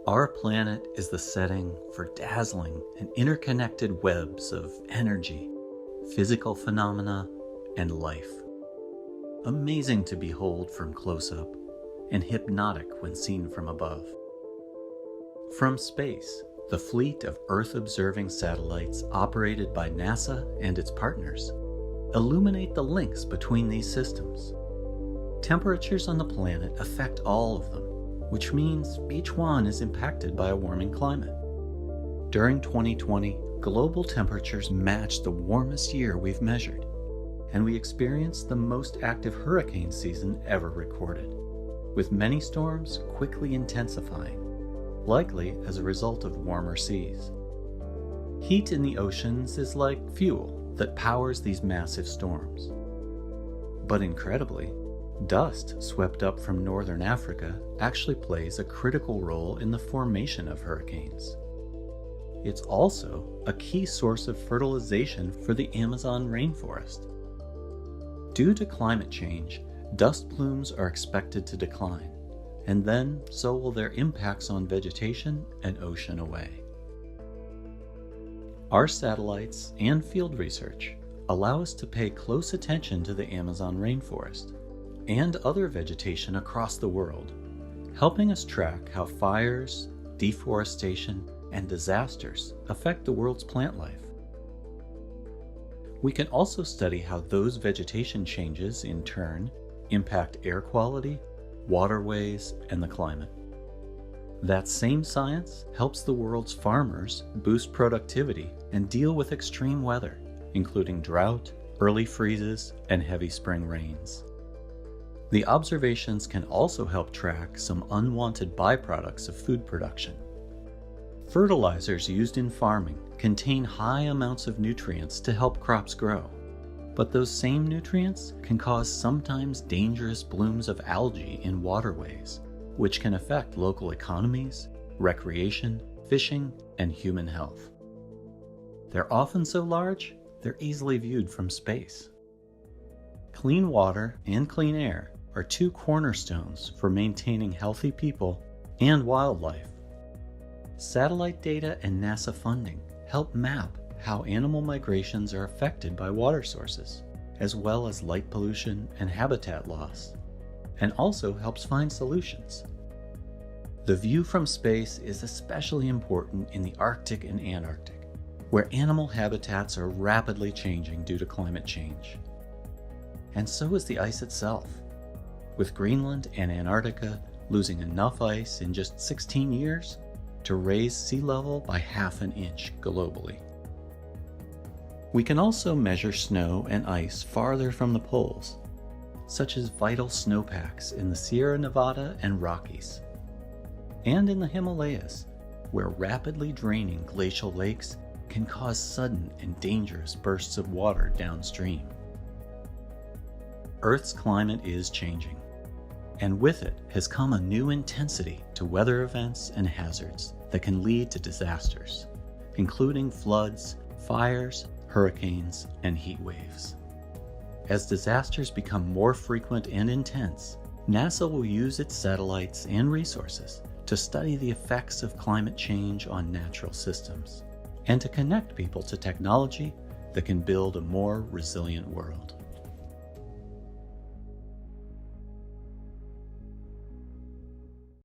Our planet is the setting for dazzling and interconnected webs of energy, physical phenomena, and life. Amazing to behold from close-up, and hypnotic when seen from above. From space, the fleet of Earth-observing satellites operated by NASA and its partners illuminate the links between these systems. Temperatures on the planet affect all of them, which means each one is impacted by a warming climate. During 2020, global temperatures matched the warmest year we've measured, and we experienced the most active hurricane season ever recorded, with many storms quickly intensifying, likely as a result of warmer seas. Heat in the oceans is like fuel that powers these massive storms. But incredibly, dust swept up from northern Africa actually plays a critical role in the formation of hurricanes. It's also a key source of fertilization for the Amazon rainforest. Due to climate change, dust plumes are expected to decline, and then so will their impacts on vegetation and ocean away. Our satellites and field research allow us to pay close attention to the Amazon rainforest and other vegetation across the world, helping us track how fires, deforestation, and disasters affect the world's plant life. We can also study how those vegetation changes, in turn, impact air quality, waterways, and the climate. That same science helps the world's farmers boost productivity and deal with extreme weather, including drought, early freezes, and heavy spring rains. The observations can also help track some unwanted byproducts of food production. Fertilizers used in farming contain high amounts of nutrients to help crops grow, but those same nutrients can cause sometimes dangerous blooms of algae in waterways, which can affect local economies, recreation, fishing, and human health. They're often so large, they're easily viewed from space. Clean water and clean air are two cornerstones for maintaining healthy people and wildlife. Satellite data and NASA funding help map how animal migrations are affected by water sources, as well as light pollution and habitat loss, and also helps find solutions. The view from space is especially important in the Arctic and Antarctic, where animal habitats are rapidly changing due to climate change. And so is the ice itself, with Greenland and Antarctica losing enough ice in just 16 years to raise sea level by ½ an inch globally. We can also measure snow and ice farther from the poles, such as vital snowpacks in the Sierra Nevada and Rockies, and in the Himalayas, where rapidly draining glacial lakes can cause sudden and dangerous bursts of water downstream. Earth's climate is changing, and with it has come a new intensity to weather events and hazards that can lead to disasters, including floods, fires, hurricanes, and heat waves. As disasters become more frequent and intense, NASA will use its satellites and resources to study the effects of climate change on natural systems, and to connect people to technology that can build a more resilient world.